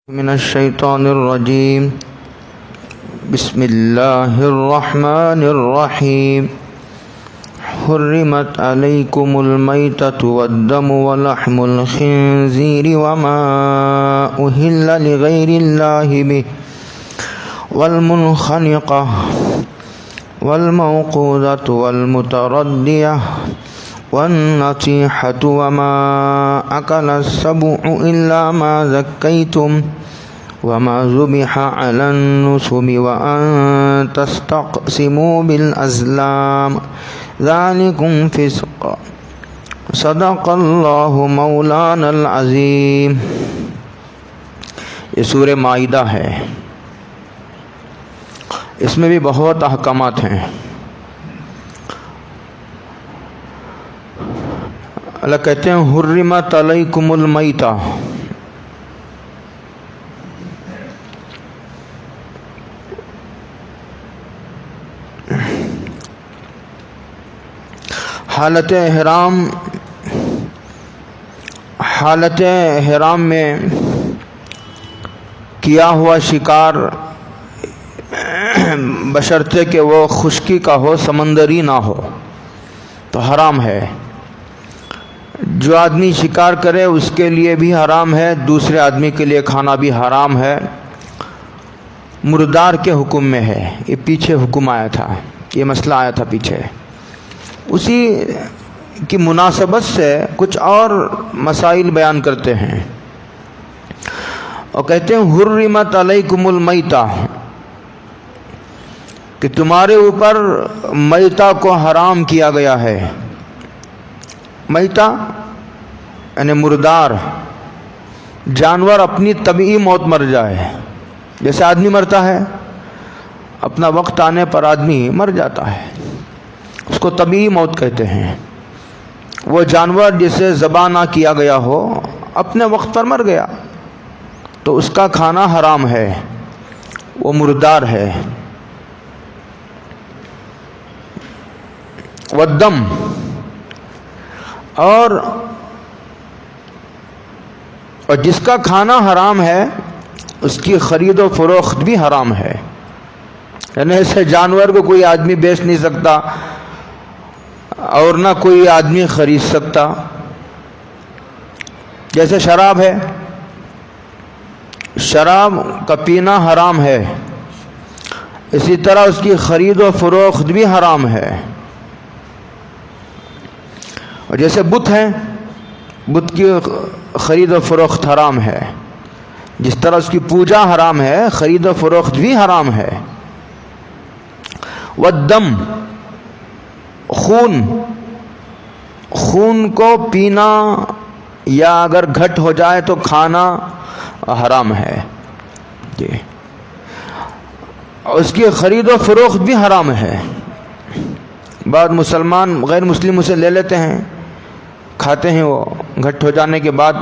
من الشیطان الرجیم بسم اللہ الرحمن الرحیم حرمت علیکم المیتۃ والدم ولحم الخنزیر وما أهل لغیر اللہ بہ والمنخنقۃ والموقوذۃ والمتردیہ والنطیحۃ وما أكل السبع إلا ما ذکیتم وما ذبح على النصب وأن تستقسموا بالأزلام ذلكم فسق صدق اللہ مولانا العظیم۔ یہ سورہ مائدہ ہے، اس میں بھی بہت احکامات ہیں۔ اللہ کہتے ہیں حرمت علیکم المیتہ، حالت احرام میں کیا ہوا شکار بشرطے کہ وہ خشکی کا ہو، سمندری نہ ہو، تو حرام ہے۔ جو آدمی شکار کرے اس کے لیے بھی حرام ہے، دوسرے آدمی کے لیے کھانا بھی حرام ہے۔ مردار کے حکم میں ہے، یہ پیچھے حکم آیا تھا، یہ مسئلہ آیا تھا پیچھے، اسی کی مناسبت سے کچھ اور مسائل بیان کرتے ہیں اور کہتے ہیں حرمت علیکم المیتہ، کہ تمہارے اوپر میتہ کو حرام کیا گیا ہے۔ میتہ یعنی مردار، جانور اپنی طبعی موت مر جائے، جیسے آدمی مرتا ہے، اپنا وقت آنے پر آدمی مر جاتا ہے، اس کو طبعی موت کہتے ہیں۔ وہ جانور جسے ذبح نہ کیا گیا ہو، اپنے وقت پر مر گیا، تو اس کا کھانا حرام ہے، وہ مردار ہے۔ والدم، اور جس کا کھانا حرام ہے اس کی خرید و فروخت بھی حرام ہے، یعنی ایسے جانور کو کوئی آدمی بیچ نہیں سکتا اور نہ کوئی آدمی خرید سکتا۔ جیسے شراب ہے، شراب کا پینا حرام ہے، اسی طرح اس کی خرید و فروخت بھی حرام ہے۔ اور جیسے بت ہیں، بت کی خرید و فروخت حرام ہے، جس طرح اس کی پوجا حرام ہے، خرید و فروخت بھی حرام ہے۔ والدم، خون کو پینا یا اگر گھٹ ہو جائے تو کھانا حرام ہے جی، اور اس کی خرید و فروخت بھی حرام ہے۔ بعض مسلمان غیر مسلم اسے لے لیتے ہیں، کھاتے ہیں، وہ گھٹ ہو جانے کے بعد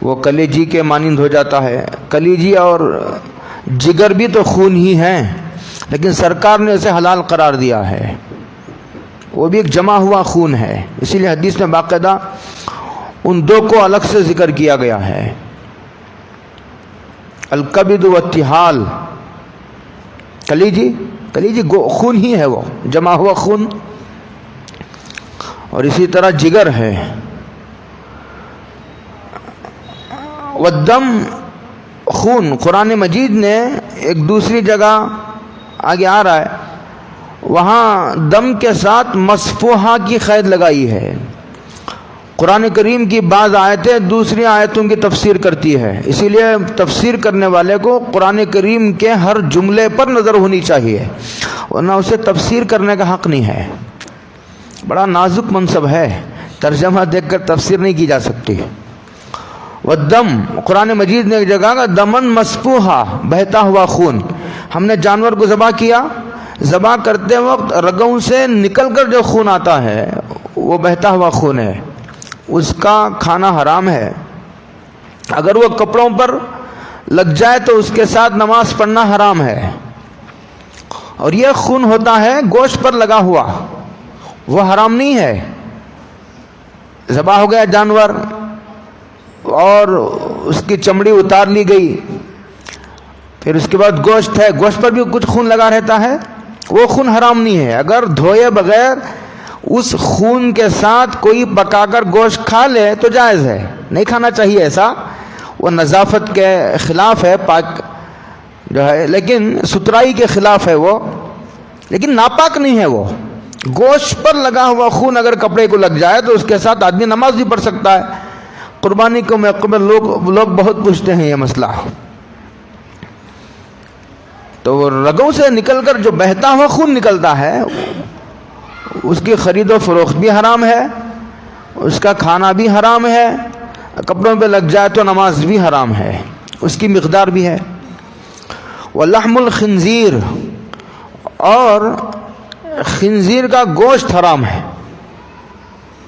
وہ کلیجی کے مانند ہو جاتا ہے۔ کلیجی اور جگر بھی تو خون ہی ہیں، لیکن سرکار نے اسے حلال قرار دیا ہے، وہ بھی ایک جمع ہوا خون ہے، اسی لیے حدیث میں باقاعدہ ان دو کو الگ سے ذکر کیا گیا ہے۔ الکبد والطحال، کلیجی خون ہی ہے، وہ جمع ہوا خون، اور اسی طرح جگر ہے۔ والدم، خون، قرآن مجید نے ایک دوسری جگہ آگے آ رہا ہے، وہاں دم کے ساتھ مصفوحہ کی قید لگائی ہے۔ قرآن کریم کی بعض آیتیں دوسری آیتوں کی تفسیر کرتی ہے، اسی لیے تفسیر کرنے والے کو قرآن کریم کے ہر جملے پر نظر ہونی چاہیے، ورنہ اسے تفسیر کرنے کا حق نہیں ہے۔ بڑا نازک منصب ہے، ترجمہ دیکھ کر تفسیر نہیں کی جا سکتی۔ والدم، قرآن مجید نے ایک جگہ کا دمن مصفوحہ، بہتا ہوا خون، ہم نے جانور کو ذبح کیا، ذبح کرتے وقت رگوں سے نکل کر جو خون آتا ہے وہ بہتا ہوا خون ہے، اس کا کھانا حرام ہے۔ اگر وہ کپڑوں پر لگ جائے تو اس کے ساتھ نماز پڑھنا حرام ہے، اور یہ خون ہوتا ہے گوشت پر لگا ہوا، وہ حرام نہیں ہے۔ ذبح ہو گیا جانور، اور اس کی چمڑی اتار لی گئی. پھر اس کے بعد گوشت ہے, گوشت پر بھی کچھ خون لگا رہتا ہے, وہ خون حرام نہیں ہے. اگر دھوئے بغیر اس خون کے ساتھ کوئی پکا کر گوشت کھا لے تو جائز ہے, نہیں کھانا چاہیے ایسا, وہ نظافت کے خلاف ہے, پاک جو ہے لیکن ستھرائی کے خلاف ہے وہ, لیکن ناپاک نہیں ہے وہ. گوشت پر لگا ہوا خون اگر کپڑے کو لگ جائے تو اس کے ساتھ آدمی نماز بھی پڑھ سکتا ہے. قربانی کو موقع پر لوگ بہت پوچھتے ہیں یہ مسئلہ. تو وہ رگوں سے نکل کر جو بہتا ہوا خون نکلتا ہے اس کی خرید و فروخت بھی حرام ہے, اس کا کھانا بھی حرام ہے, کپڑوں پہ لگ جائے تو نماز بھی حرام ہے, اس کی مقدار بھی ہے. وَلَحْمُ الْخِنْزِيرِ, اور خنزیر کا گوشت حرام ہے,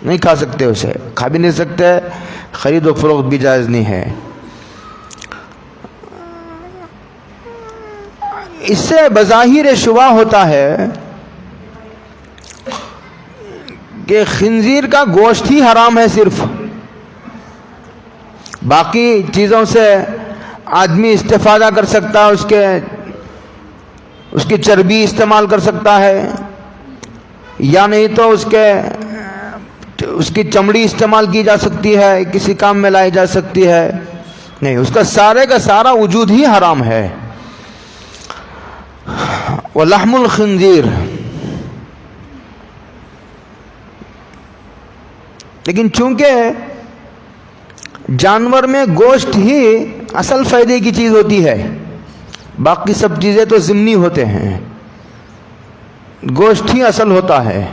نہیں کھا سکتے, اسے کھا بھی نہیں سکتے, خرید و فروخت بھی جائز نہیں ہے. اس سے بظاہر شبہ ہوتا ہے کہ خنزیر کا گوشت ہی حرام ہے صرف, باقی چیزوں سے آدمی استفادہ کر سکتا ہے, اس کی چربی استعمال کر سکتا ہے, یا نہیں تو اس کی چمڑی استعمال کی جا سکتی ہے, کسی کام میں لائی جا سکتی ہے, نہیں, اس کا سارا وجود ہی حرام ہے. وَلَحْمُ الْخِنْزِيرِ, لیکن چونکہ جانور میں گوشت ہی اصل فائدے کی چیز ہوتی ہے, باقی سب چیزیں تو ضمنی ہوتے ہیں, گوشت ہی اصل ہوتا ہے,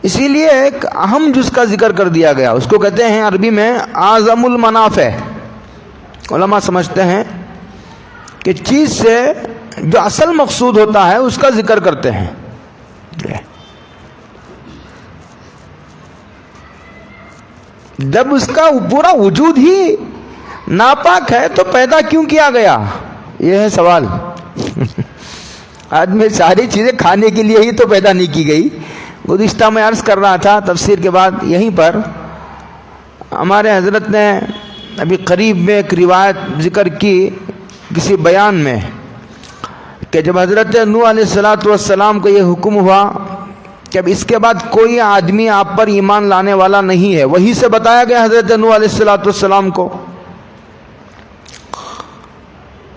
اسی لیے ایک اہم جز کا ذکر کر دیا گیا, اس کو کہتے ہیں عربی میں اعظم المنافع. علماء سمجھتے ہیں کہ چیز سے جو اصل مقصود ہوتا ہے اس کا ذکر کرتے ہیں. جب اس کا پورا وجود ہی ناپاک ہے تو پیدا کیوں کیا گیا, یہ ہے سوال. آدمی ساری چیزیں کھانے کے لیے ہی تو پیدا نہیں کی گئی. گزشتہ میں عرض کر رہا تھا تفسیر کے بعد یہیں پر, ہمارے حضرت نے ابھی قریب میں ایک روایت ذکر کی کسی بیان میں کہ جب حضرت نوح علیہ السلام کو یہ حکم ہوا کہ اب اس کے بعد کوئی آدمی آپ پر ایمان لانے والا نہیں ہے, وہی سے بتایا گیا حضرت نوح علیہ السلام کو,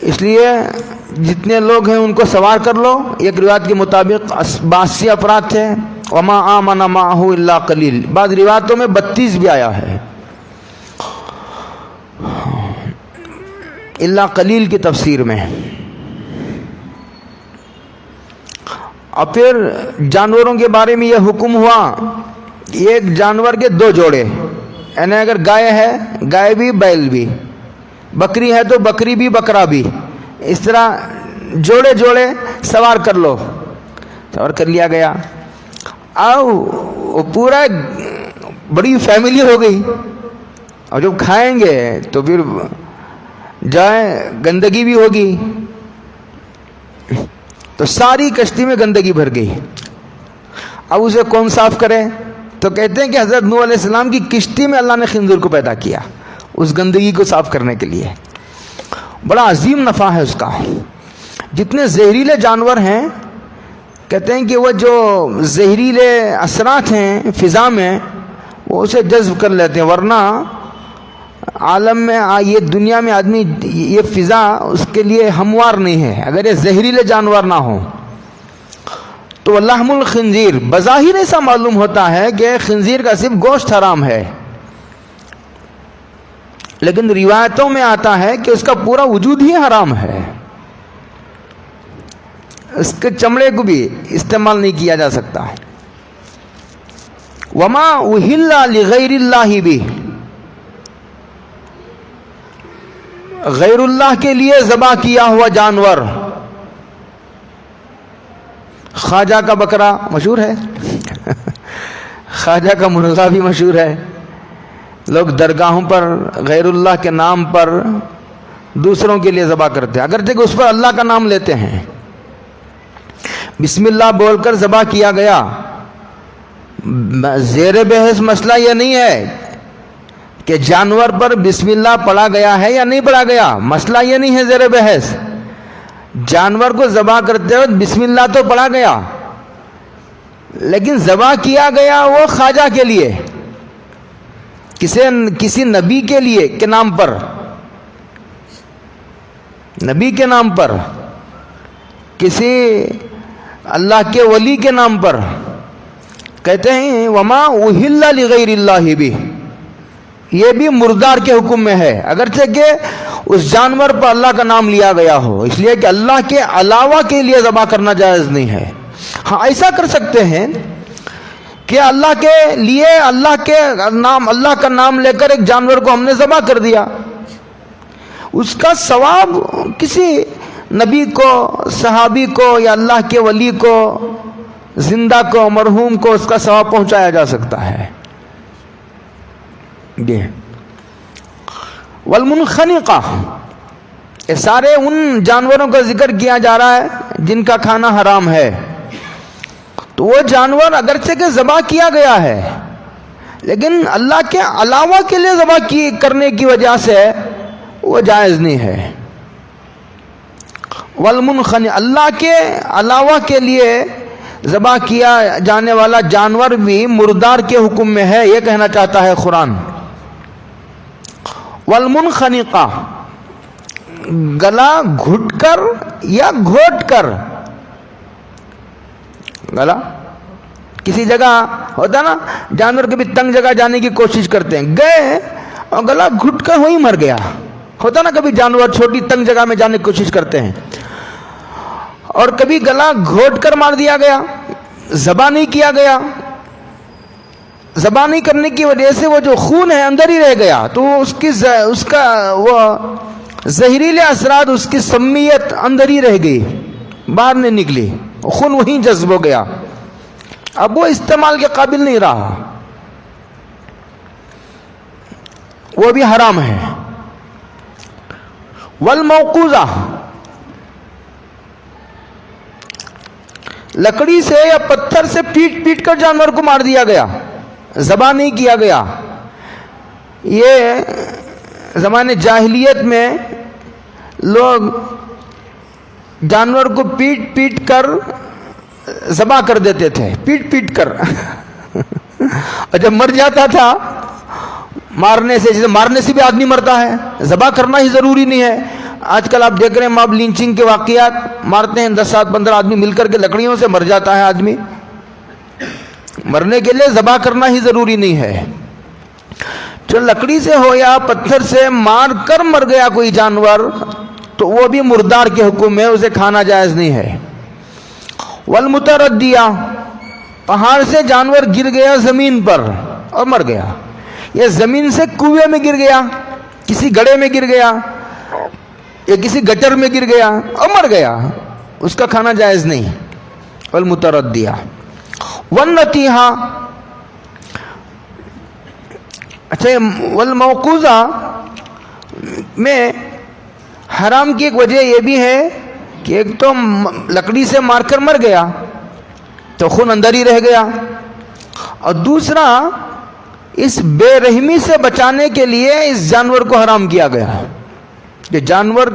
اس لیے جتنے لوگ ہیں ان کو سوار کر لو. ایک روایت کے مطابق 82 افراد تھے, وما آمن معه الا قلیل, بعض روایتوں میں 32 بھی آیا ہے, الا قلیل کی تفسیر میں. اور پھر جانوروں کے بارے میں یہ حکم ہوا, ایک جانور کے 2 جوڑے, یعنی اگر گائے ہے گائے بھی بیل بھی, بکری ہے تو بکری بھی بکرا بھی, اس طرح جوڑے جوڑے سوار کر لو. سوار کر لیا گیا, وہ پورا بڑی فیملی ہو گئی, اور جب کھائیں گے تو پھر جائے گندگی بھی ہوگی, تو ساری کشتی میں گندگی بھر گئی. اب اسے کون صاف کرے؟ تو کہتے ہیں کہ حضرت نوح علیہ السلام کی کشتی میں اللہ نے خنزیر کو پیدا کیا اس گندگی کو صاف کرنے کے لیے. بڑا عظیم نفع ہے اس کا. جتنے زہریلے جانور ہیں کہتے ہیں کہ وہ جو زہریلے اثرات ہیں فضا میں وہ اسے جذب کر لیتے ہیں, ورنہ عالم میں یہ دنیا میں آدمی یہ فضا اس کے لیے ہموار نہیں ہے اگر یہ زہریلے جانور نہ ہوں. تو لحم الخنزیر بظاہر ایسا معلوم ہوتا ہے کہ خنزیر کا صرف گوشت حرام ہے, لیکن روایتوں میں آتا ہے کہ اس کا پورا وجود ہی حرام ہے, اس کے چمڑے کو بھی استعمال نہیں کیا جا سکتا. وما اہل لغیر اللہ بھی, غیر اللہ کے لیے ذبح کیا ہوا جانور, خواجہ کا بکرا مشہور ہے, خواجہ کا مرغا بھی مشہور ہے. لوگ درگاہوں پر غیر اللہ کے نام پر دوسروں کے لیے ذبح کرتے ہیں, اگرچہ کہ اس پر اللہ کا نام لیتے ہیں. بسم اللہ بول کر ذبح کیا گیا, زیر بحث مسئلہ یہ نہیں ہے کہ جانور پر بسم اللہ پڑھا گیا ہے یا نہیں پڑھا گیا، مسئلہ یہ نہیں ہے زیر بحث. جانور کو ذبح کرتے وقت بسم اللہ تو پڑھا گیا، لیکن ذبح کیا گیا وہ خواجہ کے لیے، کسی نبی کے لیے کے نام پر، نبی کے نام پر، کسی اللہ کے ولی کے نام پر. کہتے ہیں وما اہل لغیر اللہ بھی، یہ بھی مردار کے حکم میں ہے، اگرچہ کہ اس جانور پر اللہ کا نام لیا گیا ہو، اس لیے کہ اللہ کے علاوہ کے لیے ذبح کرنا جائز نہیں ہے. ہاں ایسا کر سکتے ہیں کہ اللہ کے لیے اللہ کا نام لے کر ایک جانور کو ہم نے ذبح کر دیا، اس کا ثواب کسی نبی کو، صحابی کو یا اللہ کے ولی کو، زندہ کو، مرحوم کو اس کا ثواب پہنچایا جا سکتا ہے. یہ والمنخنقہ، یہ سارے ان جانوروں کا ذکر کیا جا رہا ہے جن کا کھانا حرام ہے. تو وہ جانور اگرچہ کہ ذبح کیا گیا ہے، لیکن اللہ کے علاوہ کے لیے ذبح کرنے کی وجہ سے وہ جائز نہیں ہے. والمنخنق، اللہ کے علاوہ کے لیے ذبح کیا جانے والا جانور بھی مردار کے حکم میں ہے، یہ کہنا چاہتا ہے قرآن. والمنخنقہ، گلا گھٹ کر یا گھوٹ کر، گلا کسی جگہ ہوتا ہے نا، جانور کبھی تنگ جگہ جانے کی کوشش کرتے ہیں، گئے اور گلا گھٹ کر وہیں مر گیا. ہوتا نا کبھی جانور چھوٹی تنگ جگہ میں جانے کی کوشش کرتے ہیں، اور کبھی گلا گھوٹ کر مار دیا گیا، ذبح نہیں کیا گیا. ذبح نہیں کرنے کی وجہ سے وہ جو خون ہے اندر ہی رہ گیا، تو اس کا وہ زہریلے اثرات، اس کی سمیت اندر ہی رہ گئی، باہر نہیں نکلی، خون وہیں جذب ہو گیا، اب وہ استعمال کے قابل نہیں رہا، وہ بھی حرام ہے. والموقوذہ، لکڑی سے یا پتھر سے پیٹ پیٹ کر جانور کو مار دیا گیا، ذبح نہیں کیا گیا. یہ زمانے جاہلیت میں لوگ جانور کو پیٹ پیٹ کر ذبح کر دیتے تھے، پیٹ پیٹ کر اور جب مر جاتا تھا، مارنے سے، جیسے مارنے سے بھی آدمی مرتا ہے، ذبح کرنا ہی ضروری نہیں ہے. آج کل آپ دیکھ رہے ہیں ماب لینچنگ کے واقعات، مارتے ہیں 10 7 15 آدمی مل کر کے، لکڑیوں سے مر جاتا ہے آدمی. مرنے کے لیے ذبح کرنا ہی ضروری نہیں ہے. جو لکڑی سے ہو یا پتھر سے مار کر مر گیا کوئی جانور، تو وہ بھی مردار کے حکم میں، اسے کھانا جائز نہیں ہے. والمتردیہ، پہاڑ سے جانور گر گیا زمین پر اور مر گیا، یا زمین سے کنویں میں گر گیا، کسی گڑھے میں گر گیا یا کسی گٹر میں گر گیا اور مر گیا، اس کا کھانا جائز نہیں. والمتردیہ. والنتیحہ، اچھا والموقوذہ میں حرام کی ایک وجہ یہ بھی ہے کہ ایک تو لکڑی سے مار کر مر گیا تو خون اندر ہی رہ گیا، اور دوسرا اس بے رحمی سے بچانے کے لیے اس جانور کو حرام کیا گیا کہ جانور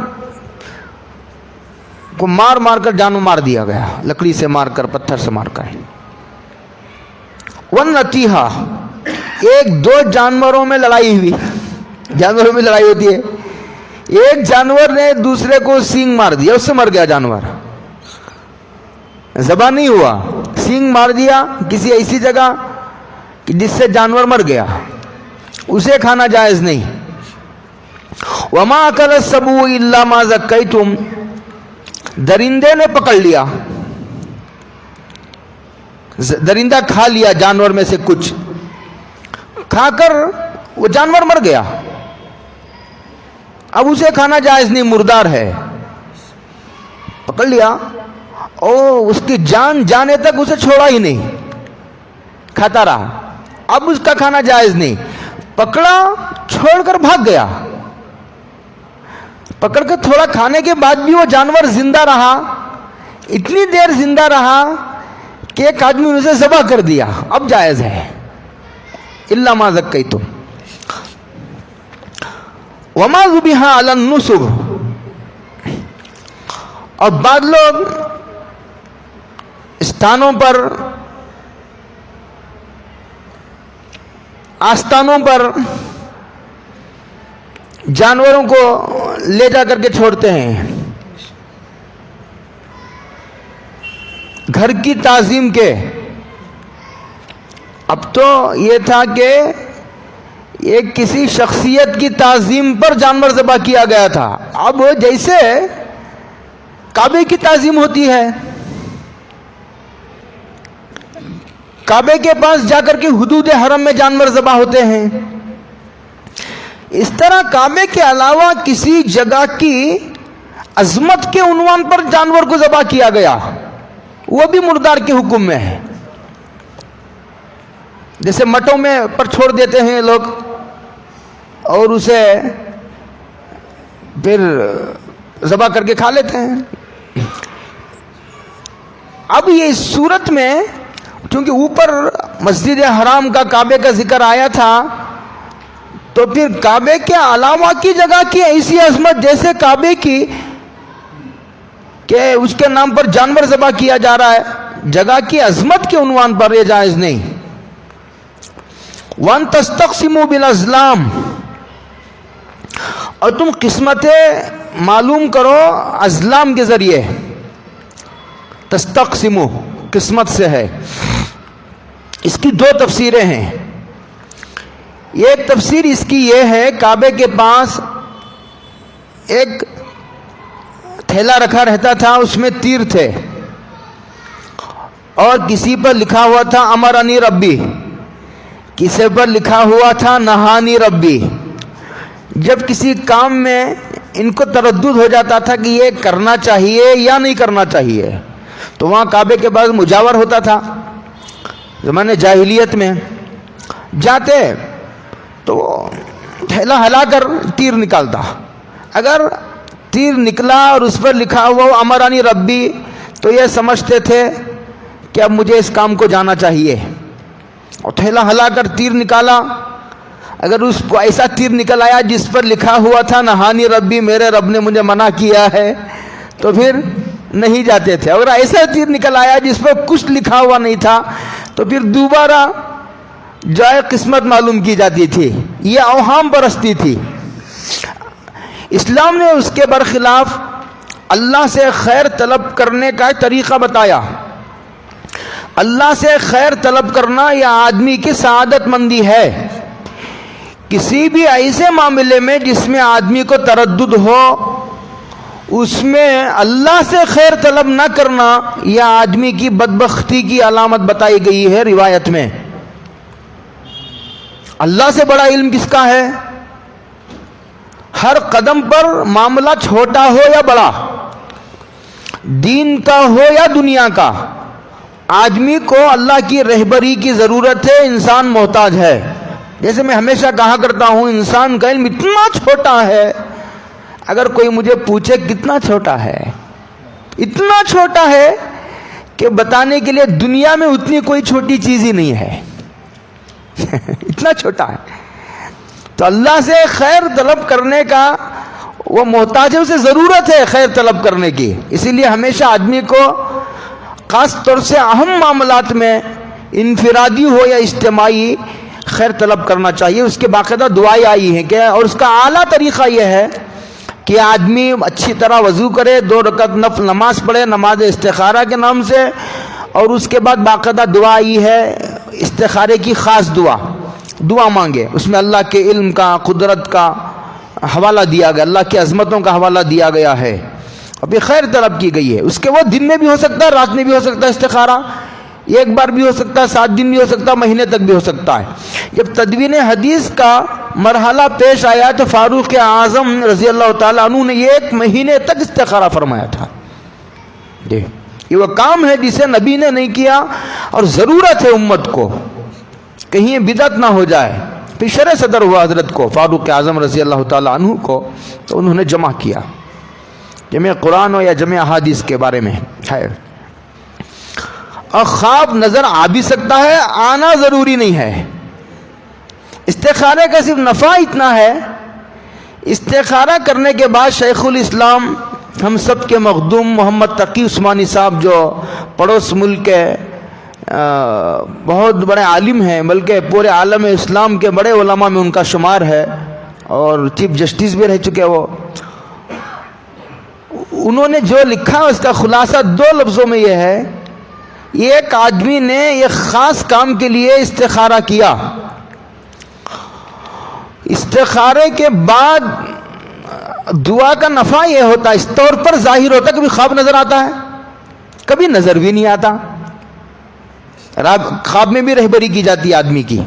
کو مار مار کر جانور مار دیا گیا، لکڑی سے مار کر، پتھر سے مار کر. والنتیحہ، ایک دو جانوروں میں لڑائی ہوئی، جانوروں میں لڑائی ہوتی ہے، ایک جانور نے دوسرے کو سینگ مار دیا، اس سے مر گیا جانور، ذبح نہیں ہوا، سینگ مار دیا کسی ایسی جگہ کہ جس سے جانور مر گیا، اسے کھانا جائز نہیں. وما اکل السبع الا ما ذکیتم، درندے نے پکڑ لیا، درندہ کھا لیا جانور میں سے کچھ، کھا کر وہ جانور مر گیا، اب اسے کھانا جائز نہیں، مردار ہے. پکڑ لیا اور اس کی جان جانے تک اسے چھوڑا ہی نہیں، کھاتا رہا، اب اس کا کھانا جائز نہیں. پکڑا، چھوڑ کر بھاگ گیا، پکڑ کر تھوڑا کھانے کے بعد بھی وہ جانور زندہ رہا، اتنی دیر زندہ رہا کہ ایک آدمی نے اسے ذبح کر دیا، اب جائز ہے. الا ما ذکیتم. وما ذبح علی النصب، اور بعض لوگ استانوں پر، آستانوں پر جانوروں کو لے جا کر کے چھوڑتے ہیں، گھر کی تعظیم کے۔ اب تو یہ تھا کہ یہ کسی شخصیت کی تعظیم پر جانور ذبح کیا گیا تھا، اب جیسے کعبے کی تعظیم ہوتی ہے، کعبے کے پاس جا کر کے حدود حرم میں جانور ذبح ہوتے ہیں، اس طرح کعبے کے علاوہ کسی جگہ کی عظمت کے عنوان پر جانور کو ذبح کیا گیا، وہ بھی مردار کے حکم میں ہے۔ جیسے مٹوں میں پر چھوڑ دیتے ہیں لوگ اور اسے پھر ذبح کر کے کھا لیتے ہیں۔ اب یہ اس صورت میں چونکہ اوپر مسجد حرام کا کعبے کا ذکر آیا تھا، تو پھر کعبے کے علاوہ کی جگہ کی ایسی عظمت جیسے کعبے کی کہ اس کے نام پر جانور ذبح کیا جا رہا ہے، جگہ کی عظمت کے عنوان پر یہ جائز نہیں۔ وَأَن تَسْتَقْسِمُوا بِالْأَزْلَامِ، اور تم قسمتیں معلوم کرو ازلام کے ذریعے۔ تستقسموا قسمت سے ہے، اس کی دو تفسیریں ہیں۔ ایک تفسیر اس کی یہ ہے، کعبے کے پاس ایک تھیلا رکھا رہتا تھا، اس میں تیر تھے اور کسی پر لکھا ہوا تھا امرنی ربی، کسی پر لکھا ہوا تھا نہانی ربی۔ جب کسی کام میں ان کو تردد ہو جاتا تھا کہ یہ کرنا چاہیے یا نہیں کرنا چاہیے، تو وہاں کعبے کے پاس مجاور ہوتا تھا زمانے جاہلیت میں، جاتے تو تھیلا ہلا کر تیر نکالتا، اگر تیر نکلا اور اس پر لکھا ہوا امرانی ربی تو یہ سمجھتے تھے کہ اب مجھے اس کام کو جانا چاہیے، اور تھیلا ہلا کر تیر نکالا، اگر اس کو ایسا تیر نکل آیا جس پر لکھا ہوا تھا نہانی ربی، میرے رب نے مجھے منع کیا ہے، تو پھر نہیں جاتے تھے۔ اگر ایسا تیر نکل آیا جس پر کچھ لکھا ہوا نہیں تھا تو پھر دوبارہ جائے قسمت معلوم کی جاتی تھی، یہ اوہام پرستی تھی۔ اسلام نے اس کے برخلاف اللہ سے خیر طلب کرنے کا طریقہ بتایا۔ اللہ سے خیر طلب کرنا یہ آدمی کی سعادت مندی ہے۔ کسی بھی ایسے معاملے میں جس میں آدمی کو تردد ہو، اس میں اللہ سے خیر طلب نہ کرنا یہ آدمی کی بدبختی کی علامت بتائی گئی ہے روایت میں۔ اللہ سے بڑا علم کس کا ہے؟ ہر قدم پر معاملہ چھوٹا ہو یا بڑا، دین کا ہو یا دنیا کا، آدمی کو اللہ کی رہبری کی ضرورت ہے، انسان محتاج ہے۔ جیسے میں ہمیشہ کہا کرتا ہوں، انسان کا علم اتنا چھوٹا ہے، اگر کوئی مجھے پوچھے کتنا چھوٹا ہے، اتنا چھوٹا ہے کہ بتانے کے لیے دنیا میں اتنی کوئی چھوٹی چیز ہی نہیں ہے اتنا چھوٹا ہے۔ تو اللہ سے خیر طلب کرنے کا وہ محتاج ہے، اسے ضرورت ہے خیر طلب کرنے کی، اسی لیے ہمیشہ آدمی کو خاص طور سے اہم معاملات میں انفرادی ہو یا اجتماعی خیر طلب کرنا چاہیے۔ اس کے باقاعدہ دعائیں آئی ہیں کہ، اور اس کا اعلیٰ طریقہ یہ ہے کہ آدمی اچھی طرح وضو کرے، 2 رکعت نفل نماز پڑھے نماز استخارہ کے نام سے، اور اس کے بعد باقاعدہ دعا آئی ہے استخارے کی خاص دعا مانگے، اس میں اللہ کے علم کا، قدرت کا حوالہ دیا گیا، اللہ کی عظمتوں کا حوالہ دیا گیا ہے، اور پھر خیر طلب کی گئی ہے۔ اس کے وہ دن میں بھی ہو سکتا ہے، رات میں بھی ہو سکتا ہے استخارہ، ایک بار بھی ہو سکتا ہے، 7 دن بھی ہو سکتا ہے، مہینے تک بھی ہو سکتا ہے۔ جب تدوین حدیث کا مرحلہ پیش آیا تو فاروق اعظم رضی اللہ تعالیٰ عنہ نے 1 مہینے تک استخارہ فرمایا تھا۔ یہ وہ کام ہے جسے نبی نے نہیں کیا، اور ضرورت ہے امت کو، کہیں بدعت نہ ہو جائے۔ پھر شرع صدر ہوا حضرت کو، فاروق اعظم رضی اللہ تعالیٰ عنہ کو، تو انہوں نے جمع کیا، جمع قرآن ہو یا جمع احادیث کے بارے میں ہے۔ اور خواب نظر آ بھی سکتا ہے، آنا ضروری نہیں ہے۔ استخارے کا صرف نفع اتنا ہے، استخارہ کرنے کے بعد شیخ الاسلام ہم سب کے مخدوم محمد تقی عثمانی صاحب جو پڑوس ملک کے بہت بڑے عالم ہیں، بلکہ پورے عالم اسلام کے بڑے علماء میں ان کا شمار ہے اور چیف جسٹس بھی رہ چکے وہ، انہوں نے جو لکھا اس کا خلاصہ 2 لفظوں میں یہ ہے: ایک آدمی نے ایک خاص کام کے لیے استخارہ کیا، استخارے کے بعد دعا کا نفع یہ ہوتا ہے، اس طور پر ظاہر ہوتا ہے، کبھی خواب نظر آتا ہے، کبھی نظر بھی نہیں آتا، خواب میں بھی رہبری کی جاتی ہے آدمی کی،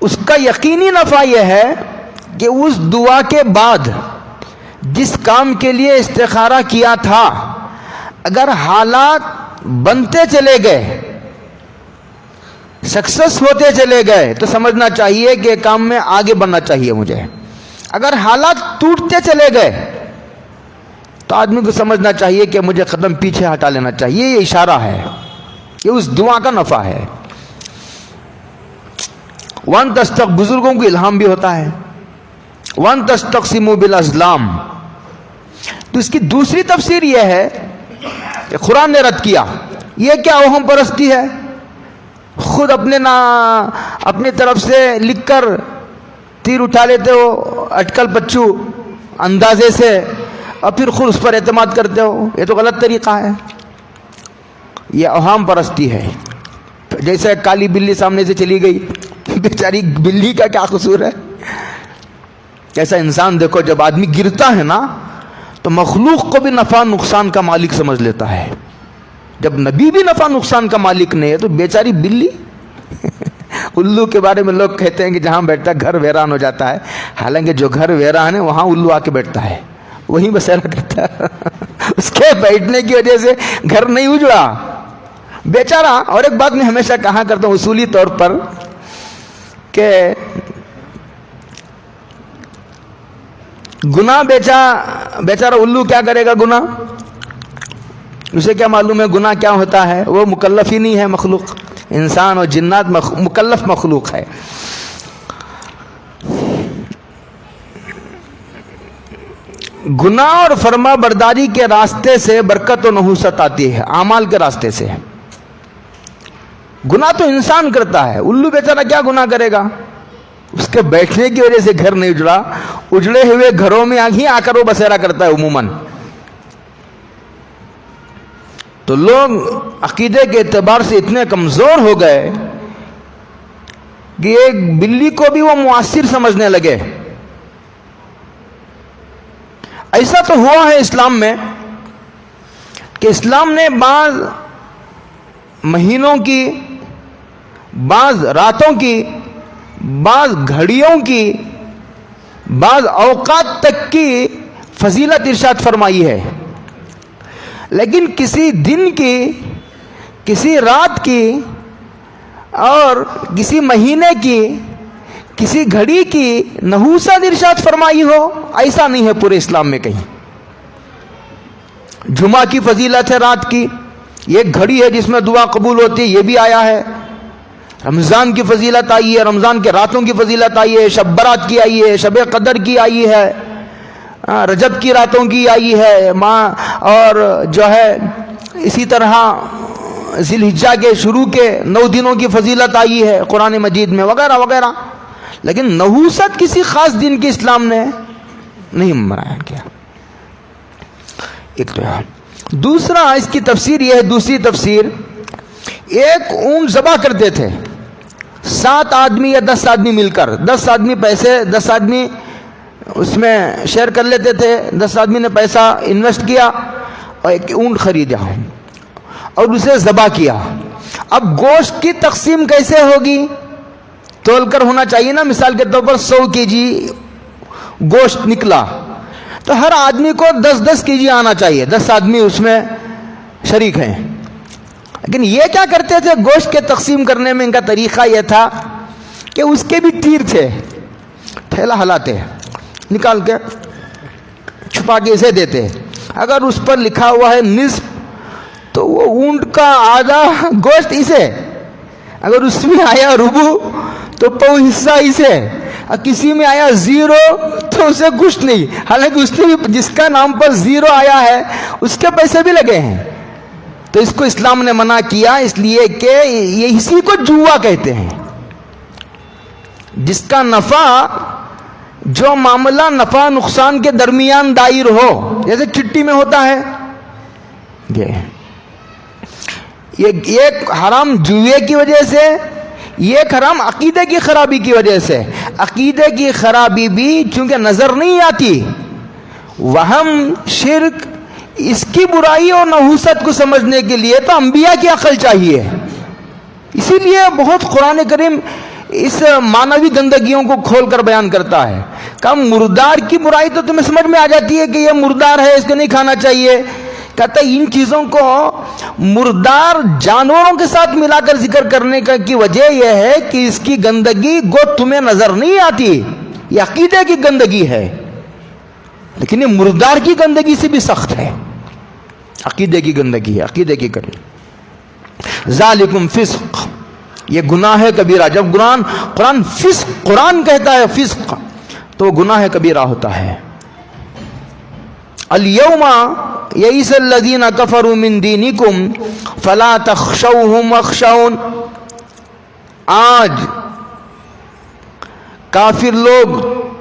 اس کا یقینی نفع یہ ہے کہ اس دعا کے بعد جس کام کے لیے استخارہ کیا تھا اگر حالات بنتے چلے گئے، سکسس ہوتے چلے گئے، تو سمجھنا چاہیے کہ کام میں آگے بڑھنا چاہیے مجھے۔ اگر حالات ٹوٹتے چلے گئے تو آدمی کو سمجھنا چاہیے کہ مجھے قدم پیچھے ہٹا لینا چاہیے، یہ اشارہ ہے، یہ اس دعا کا نفع ہے۔ وَأَن تَسْتَقْ بزرگوں کو الہام بھی ہوتا ہے، وَأَن تَسْتَقْسِمُوا بِالْأَزْلَامِ۔ تو اس کی دوسری تفسیر یہ ہے کہ قرآن نے رد کیا، یہ کیا اوہم پرستی ہے، خود اپنی طرف سے لکھ کر تیر اٹھا لیتے ہو اٹکل پچو اندازے سے اور پھر خود اس پر اعتماد کرتے ہو، یہ تو غلط طریقہ ہے، یہ اوہام پرستی ہے۔ جیسے کالی بلی سامنے سے چلی گئی، بیچاری بلی کا کیا قصور ہے؟ ایسا انسان دیکھو، جب آدمی گرتا ہے نا تو مخلوق کو بھی نفع نقصان کا مالک سمجھ لیتا ہے، جب نبی بھی نفع نقصان کا مالک نہیں ہے تو بیچاری بلی الو کے بارے میں لوگ کہتے ہیں کہ جہاں بیٹھتا گھر ویران ہو جاتا ہے، حالانکہ جو گھر ویران ہے وہاں الو آ کے بیٹھتا ہے، وہیں بسیرا کرتا ہے اس کے بیٹھنے کی وجہ سے گھر نہیں اجڑا بیچارہ۔ اور ایک بات میں ہمیشہ کہا کرتا ہوں اصولی طور پر کہ گناہ بیچارہ الو کیا کرے گا گناہ، اسے کیا معلوم ہے گناہ کیا ہوتا ہے، وہ مکلف ہی نہیں ہے، مخلوق انسان اور جنات مکلف مخلوق ہے۔ گناہ اور فرما برداری کے راستے سے برکت و نحوست آتی ہے، اعمال کے راستے سے۔ گناہ تو انسان کرتا ہے، الو بیچارہ کیا گناہ کرے گا، اس کے بیٹھنے کی وجہ سے گھر نہیں اجڑا، اجڑے ہوئے گھروں میں آ کر وہ بسیرا کرتا ہے عموماً۔ تو لوگ عقیدے کے اعتبار سے اتنے کمزور ہو گئے کہ ایک بلی کو بھی وہ مؤثر سمجھنے لگے۔ ایسا تو ہوا ہے اسلام میں کہ اسلام نے بعض مہینوں کی، بعض راتوں کی، بعض گھڑیوں کی، بعض اوقات تک کی فضیلت ارشاد فرمائی ہے، لیکن کسی دن کی، کسی رات کی اور کسی مہینے کی، کسی گھڑی کی نحوست ارشاد فرمائی ہو، ایسا نہیں ہے پورے اسلام میں کہیں۔ جمعہ کی فضیلت ہے رات کی، یہ گھڑی ہے جس میں دعا قبول ہوتی ہے، یہ بھی آیا ہے۔ رمضان کی فضیلت آئی ہے، رمضان کے راتوں کی فضیلت آئی ہے، شب برات کی آئی ہے، شب قدر کی آئی ہے، رجب کی راتوں کی آئی ہے، اور جو ہے اسی طرح ذی الحجہ کے شروع کے 9 دنوں کی فضیلت آئی ہے قرآن مجید میں، وغیرہ وغیرہ۔ لیکن نحوست کسی خاص دن کی اسلام نے نہیں بیان کیا۔ ایک تو دوسرا اس کی تفسیر یہ ہے، دوسری تفسیر، ایک اونٹ ذبح کرتے تھے 7 آدمی یا 10 آدمی مل کر، 10 آدمی پیسے، 10 آدمی اس میں شیئر کر لیتے تھے، 10 آدمی نے پیسہ انویسٹ کیا اور ایک اونٹ خریدا اور اسے ذبح کیا۔ اب گوشت کی تقسیم کیسے ہوگی؟ تول کر ہونا چاہیے نا، مثال کے طور پر 100 کیجی گوشت نکلا تو ہر آدمی کو 10-10 کیجی آنا چاہیے، 10 آدمی اس میں شریک ہیں۔ لیکن یہ کیا کرتے تھے گوشت کے تقسیم کرنے میں، ان کا طریقہ یہ تھا کہ اس کے بھی تیر تھے، ٹھیلا ہلاتے، نکال کے چھپا کے اسے دیتے، اگر اس پر لکھا ہوا ہے نصف تو وہ اونٹ کا آدھا گوشت اسے، اگر اس میں آیا ربع تو پو حصہ اسے، کسی میں آیا زیرو تو اسے کچھ نہیں، حالانکہ اس نے بھی جس کا نام پر زیرو آیا ہے اس کے پیسے بھی لگے ہیں. تو اس کو اسلام نے منع کیا، اس لیے کہ یہ اسی کو جوا کہتے ہیں، جس کا نفع، جو معاملہ نفع نقصان کے درمیان دائر ہو، جیسے چٹی میں ہوتا ہے. یہ ایک حرام جوئے کی وجہ سے، یہ ایک حرام عقیدے کی خرابی کی وجہ سے. عقیدے کی خرابی بھی چونکہ نظر نہیں آتی، وہم، شرک، اس کی برائی اور نحوست کو سمجھنے کے لیے تو انبیاء کی عقل چاہیے. اسی لیے بہت قرآن کریم اس معنوی گندگیوں کو کھول کر بیان کرتا ہے. کہ مردار کی برائی تو تمہیں سمجھ میں آ جاتی ہے کہ یہ مردار ہے، اس کو نہیں کھانا چاہیے. کہتا ہے ان چیزوں کو مردار جانوروں کے ساتھ ملا کر ذکر کرنے کی وجہ یہ ہے کہ اس کی گندگی گو تمہیں نظر نہیں آتی، یہ عقیدے کی گندگی ہے، لیکن یہ مردار کی گندگی سے بھی سخت ہے. عقیدے کی گندگی ہے، عقیدے کی گندگی. ذالکم فسق، یہ گناہ کبیرہ. جب قرآن فسق، قرآن کہتا ہے فسق، تو گناہ کبیرہ ہوتا ہے. الیوم یئس الذین کفروا من دینکم فلا تخشوہم واخشون. آج کافر لوگ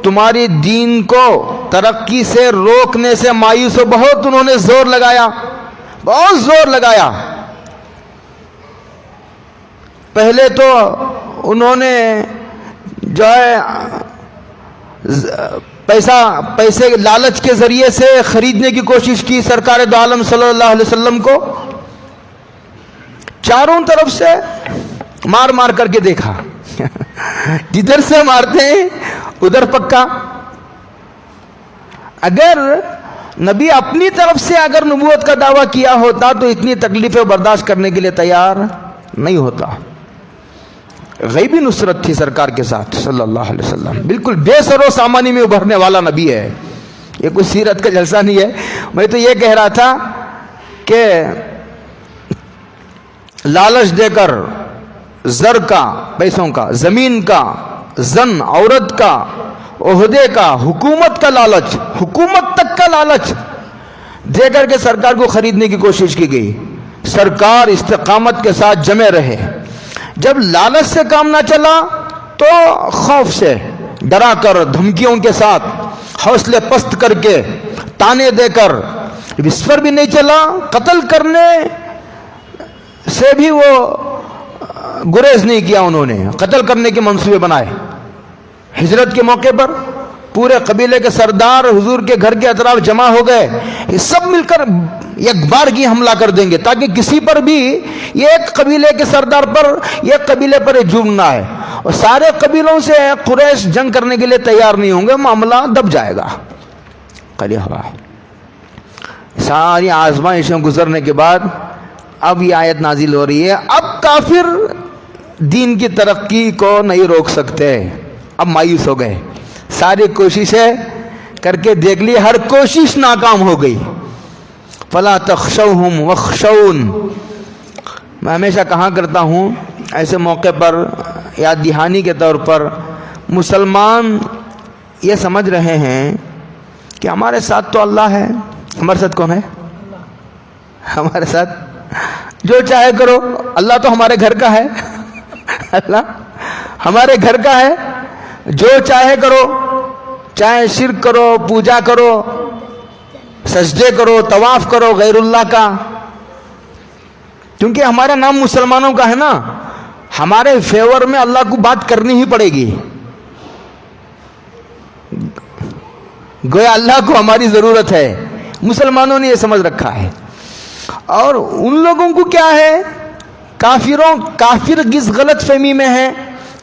تمہاری دین کو ترقی سے روکنے سے مایوس ہو. بہت انہوں نے زور لگایا، بہت زور لگایا. پہلے تو انہوں نے جو ہے پیسے لالچ کے ذریعے سے خریدنے کی کوشش کی سرکار دو عالم صلی اللہ علیہ وسلم کو. چاروں طرف سے مار مار کر کے دیکھا، جدھر سے مارتے ہیں ادھر پکا. اگر نبی اپنی طرف سے اگر نبوت کا دعویٰ کیا ہوتا تو اتنی تکلیفیں برداشت کرنے کے لیے تیار نہیں ہوتا. غیبی نصرت تھی سرکار کے ساتھ صلی اللہ علیہ وسلم. بالکل بے سر و سامانی میں ابھرنے والا نبی ہے. یہ کوئی سیرت کا جلسہ نہیں ہے. میں تو یہ کہہ رہا تھا کہ لالچ دے کر زر کا، پیسوں کا، زمین کا، زن، عورت کا، عہدے کا، حکومت کا لالچ، حکومت تک کا لالچ دے کر کے سرکار کو خریدنے کی کوشش کی گئی. سرکار استقامت کے ساتھ جمے رہے. جب لالچ سے کام نہ چلا تو خوف سے، ڈرا کر، دھمکیوں کے ساتھ، حوصلے پست کر کے، تانے دے کر. جب اس پر بھی نہیں چلا، قتل کرنے سے بھی وہ گریز نہیں کیا. انہوں نے قتل کرنے کے منصوبے بنائے. ہجرت کے موقع پر پورے قبیلے کے سردار حضور کے گھر کے اطراف جمع ہو گئے. یہ سب مل کر ایک بار کی حملہ کر دیں گے تاکہ کسی پر بھی، یہ ایک قبیلے کے سردار پر، یہ قبیلے پر جرم نہ ہے. اور سارے قبیلوں سے قریش جنگ کرنے کے لیے تیار نہیں ہوں گے، معاملہ دب جائے گا. ساری آزمائشیں گزرنے کے بعد اب یہ آیت نازل ہو رہی ہے. اب کافر دین کی ترقی کو نہیں روک سکتے. اب مایوس ہو گئے. ساری کوششیں کر کے دیکھ لی، ہر کوشش ناکام ہو گئی. فلا تخشوہم واخشون. میں ہمیشہ کہا کرتا ہوں ایسے موقع پر یاد دہانی کے طور پر، مسلمان یہ سمجھ رہے ہیں کہ ہمارے ساتھ تو اللہ ہے. ہمارے ساتھ کون ہے؟ ہمارے ساتھ جو چاہے کرو. اللہ تو ہمارے گھر کا ہے. اللہ ہمارے گھر کا ہے، جو چاہے کرو، چاہے شرک کرو، پوجا کرو، سجدے کرو، طواف کرو غیر اللہ کا. کیونکہ ہمارا نام مسلمانوں کا ہے نا، ہمارے فیور میں اللہ کو بات کرنی ہی پڑے گی. گویا اللہ کو ہماری ضرورت ہے. مسلمانوں نے یہ سمجھ رکھا ہے. اور ان لوگوں کو کیا ہے؟ کافر کس غلط فہمی میں ہے؟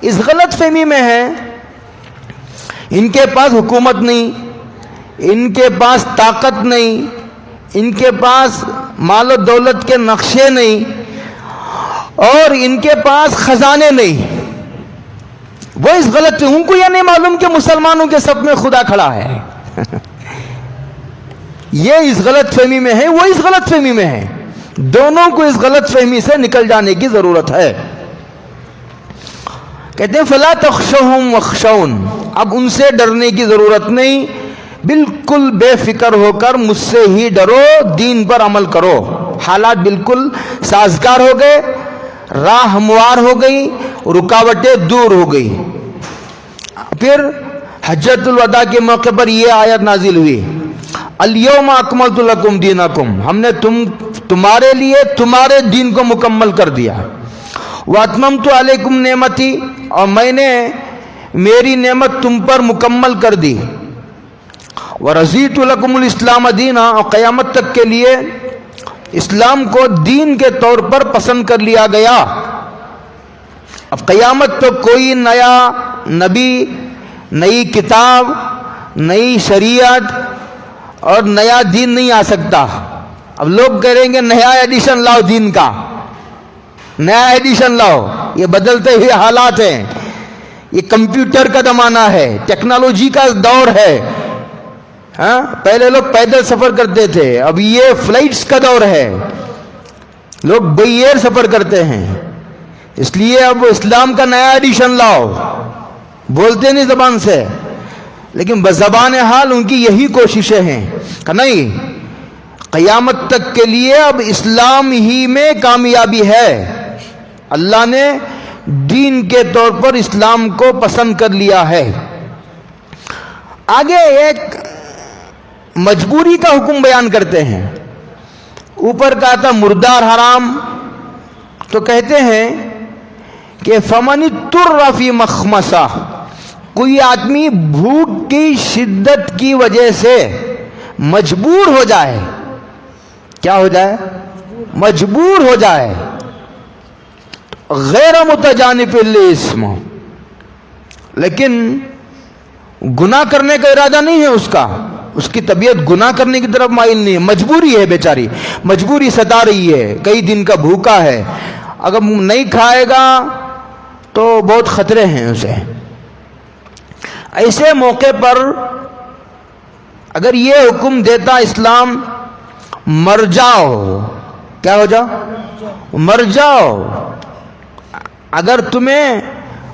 اس غلط فہمی میں ہے ان کے پاس حکومت نہیں، ان کے پاس طاقت نہیں، ان کے پاس مال و دولت کے نقشے نہیں، اور ان کے پاس خزانے نہیں. وہ اس غلط، ان کو یہ نہیں معلوم کہ مسلمانوں کے صف میں خدا کھڑا ہے. یہ اس غلط فہمی میں ہے، وہ اس غلط فہمی میں ہے. دونوں کو اس غلط فہمی سے نکل جانے کی ضرورت ہے. کہتے ہیں فلا تخشوہم واخشون، اب ان سے ڈرنے کی ضرورت نہیں، بالکل بے فکر ہو کر مجھ سے ہی ڈرو، دین پر عمل کرو۔ حالات بالکل سازگار ہو گئے، راہ ہموار ہو گئی، رکاوٹیں دور ہو گئی۔ پھر حجۃ الوداع کے موقع پر یہ آیت نازل ہوئی، الیوم اکملت لکم دینکم، ہم نے تمہارے لیے تمہارے دین کو مکمل کر دیا، واتممت علیکم نعمتی، اور میں نے میری نعمت تم پر مکمل کر دی، ورضیت لکم الاسلام دینا، اور قیامت تک کے لیے اسلام کو دین کے طور پر پسند کر لیا گیا۔ اب قیامت تو کوئی نیا نبی، نئی کتاب، نئی شریعت اور نیا دین نہیں آ سکتا۔ اب لوگ کہیں گے نیا ایڈیشن لاؤ دین کا، نیا ایڈیشن لاؤ، یہ بدلتے ہوئے حالات ہیں، یہ کمپیوٹر کا زمانہ ہے، ٹیکنالوجی کا دور ہے۔ ہاں، پہلے لوگ پیدل سفر کرتے تھے، اب یہ فلائٹس کا دور ہے، لوگ بائی ایئر سفر کرتے ہیں، اس لیے اب اسلام کا نیا ایڈیشن لاؤ۔ بولتے نہیں زبان سے، لیکن بزبان حال ان کی یہی کوششیں ہیں کہ نہیں، قیامت تک کے لیے اب اسلام ہی میں کامیابی ہے، اللہ نے دین کے طور پر اسلام کو پسند کر لیا ہے۔ آگے ایک مجبوری کا حکم بیان کرتے ہیں، اوپر کہا تھا مردار حرام، تو کہتے ہیں کہ فمن اضطر فی مخمصہ، کوئی آدمی بھوک کی شدت کی وجہ سے مجبور ہو جائے، کیا ہو جائے؟ مجبور ہو جائے، غیر متجانف للاسم، لیکن گناہ کرنے کا ارادہ نہیں ہے اس کا، اس کی طبیعت گناہ کرنے کی طرف مائل نہیں ہے، مجبوری ہے، بیچاری مجبوری ستا رہی ہے، کئی دن کا بھوکا ہے، اگر نہیں کھائے گا تو بہت خطرے ہیں اسے۔ ایسے موقع پر اگر یہ حکم دیتا اسلام مر جاؤ، کیا ہو جاؤ؟ مر جاؤ، اگر تمہیں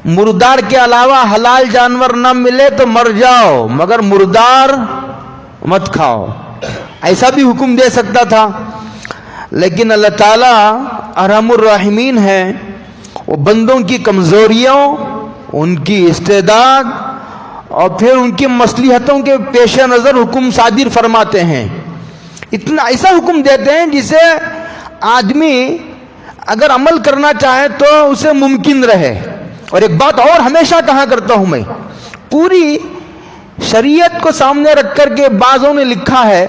مردار کے علاوہ حلال جانور نہ ملے تو مر جاؤ، مگر مردار مت کھاؤ، ایسا بھی حکم دے سکتا تھا، لیکن اللہ تعالیٰ ارحم الراحمین ہے، وہ بندوں کی کمزوریوں، ان کی استعداد اور پھر ان کی مصلحتوں کے پیش نظر حکم صادر فرماتے ہیں، اتنا ایسا حکم دیتے ہیں جسے آدمی اگر عمل کرنا چاہے تو اسے ممکن رہے۔ اور ایک بات اور ہمیشہ کہا کرتا ہوں میں، پوری شریعت کو سامنے رکھ کر کے بعضوں نے لکھا ہے،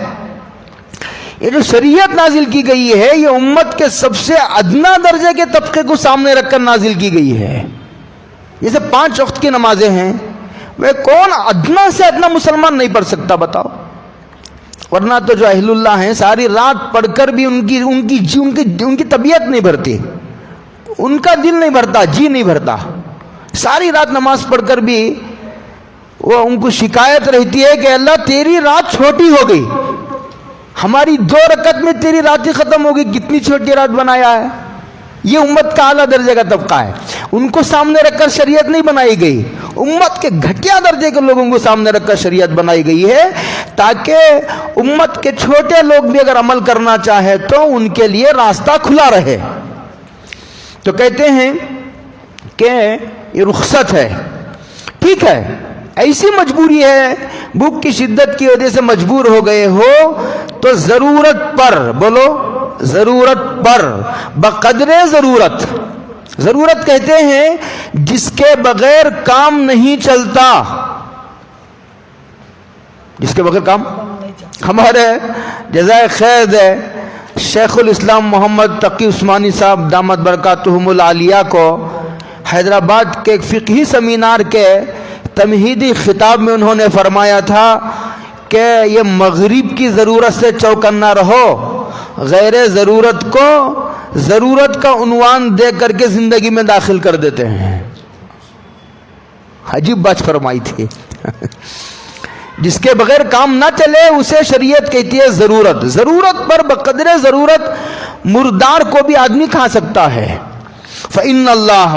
یہ جو شریعت نازل کی گئی ہے یہ امت کے سب سے ادنا درجے کے طبقے کو سامنے رکھ کر نازل کی گئی ہے۔ جیسے 5 وقت کی نمازیں ہیں، وہ کون ادنا سے ادنا مسلمان نہیں پڑھ سکتا بتاؤ؟ ورنہ تو جو اہل اللہ ہیں ساری رات پڑھ کر بھی ان کی طبیعت نہیں بھرتی، ان کا دل نہیں بھرتا، جی نہیں بھرتا، ساری رات نماز پڑھ کر بھی وہ ان کو شکایت رہتی ہے کہ اللہ تیری رات چھوٹی ہو گئی، ہماری 2 رکعت میں تیری رات ہی ختم ہو گئی، کتنی چھوٹی رات بنایا ہے۔ یہ امت کا اعلیٰ درجے کا طبقہ ہے، ان کو سامنے رکھ کر شریعت نہیں بنائی گئی، امت کے گھٹیا درجے کے لوگوں کو سامنے رکھ کر شریعت بنائی گئی ہے، تاکہ امت کے چھوٹے لوگ بھی اگر عمل کرنا چاہے تو ان کے لیے راستہ کھلا رہے۔ تو کہتے ہیں کہ یہ رخصت ہے، ٹھیک ہے، ایسی مجبوری ہے، بھوک کی شدت کی وجہ سے مجبور ہو گئے ہو تو ضرورت پر، بولو ضرورت پر، بقدر ضرورت، ضرورت کہتے ہیں جس کے بغیر کام نہیں چلتا، جس کے بغیر کام، ہمارے جزائے خیر دے شیخ الاسلام محمد تقی عثمانی صاحب دامت برکاتہم العالیہ کو حیدرآباد کے ایک فقہی سیمینار کے تمہیدی خطاب میں انہوں نے فرمایا تھا کہ یہ مغرب کی ضرورت سے چوکنا رہو، غیر ضرورت کو ضرورت کا عنوان دے کر کے زندگی میں داخل کر دیتے ہیں۔ عجیب بات فرمائی تھی جس کے بغیر کام نہ چلے اسے شریعت کہتی ہے ضرورت، ضرورت پر بقدر ضرورت مردار کو بھی آدمی کھا سکتا ہے۔ فإن اللہ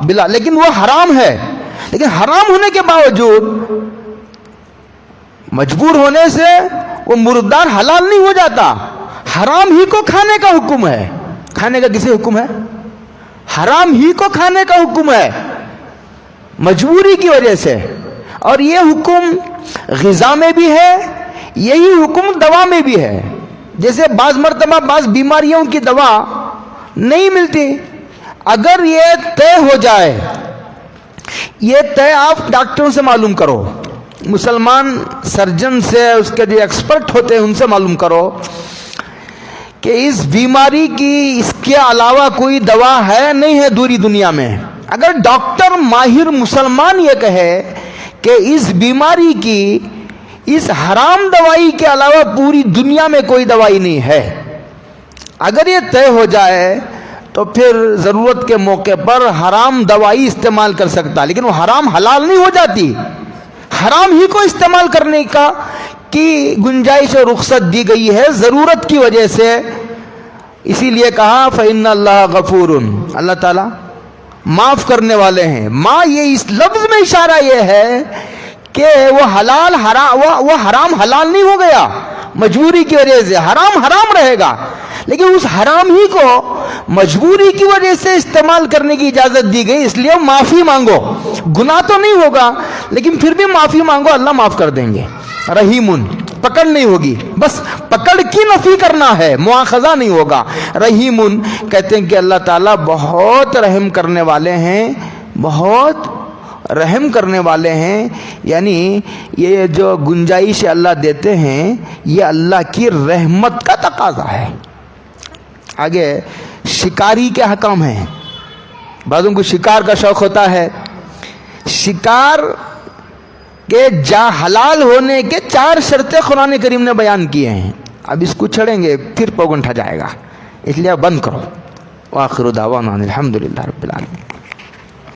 بلا، لیکن وہ حرام ہے، لیکن حرام ہونے کے باوجود مجبور ہونے سے وہ مردار حلال نہیں ہو جاتا. حرام ہی کو کھانے کا حکم ہے. کھانے کا کسے حکم ہے؟ حرام ہی کو کھانے کا حکم ہے مجبوری کی وجہ سے. اور یہ حکم غذا میں بھی ہے، یہی حکم دوا میں بھی ہے. جیسے بعض مرتبہ بعض بیماریوں کی دوا نہیں ملتی، اگر یہ طے ہو جائے، یہ طے آپ ڈاکٹروں سے معلوم کرو، مسلمان سرجن سے، اس کے جو ایکسپرٹ ہوتے ہیں ان سے معلوم کرو کہ اس بیماری کی اس کے علاوہ کوئی دوا ہے نہیں ہے دوری دنیا میں. اگر ڈاکٹر ماہر مسلمان یہ کہے کہ اس بیماری کی اس حرام دوائی کے علاوہ پوری دنیا میں کوئی دوائی نہیں ہے، اگر یہ طے ہو جائے تو پھر ضرورت کے موقع پر حرام دوائی استعمال کر سکتا، لیکن وہ حرام حلال نہیں ہو جاتی. حرام ہی کو استعمال کرنے کی گنجائش اور رخصت دی گئی ہے ضرورت کی وجہ سے. اسی لیے کہا فإن اللہ غفور، اللہ تعالیٰ معاف کرنے والے ہیں. یہ اس لفظ میں اشارہ یہ ہے کہ وہ حرام حلال نہیں ہو گیا مجبوری کی وجہ سے، حرام رہے گا، لیکن اس حرام ہی کو مجبوری کی وجہ سے استعمال کرنے کی اجازت دی گئی. اس لیے معافی مانگو، گناہ تو نہیں ہوگا لیکن پھر بھی معافی مانگو، اللہ معاف کر دیں گے. رحیمن، پکڑ نہیں ہوگی، بس پکڑ کی نفی کرنا ہے، مواخذہ نہیں ہوگا. رحیمن کہتے ہیں کہ اللہ تعالیٰ بہت رحم کرنے والے ہیں، بہت رحم کرنے والے ہیں. یعنی یہ جو گنجائش اللہ دیتے ہیں یہ اللہ کی رحمت کا تقاضا ہے. آگے شکاری کے حکام ہیں. بعضوں کو شکار کا شوق ہوتا ہے. شکار کے حلال ہونے کے 4 شرطیں قرآن کریم نے بیان کیے ہیں. اب اس کو چھڑیں گے پھر پوگنٹھا جائے گا، اس لیے بند کرو. وآخر دعوانا الحمدللہ رب العالمین.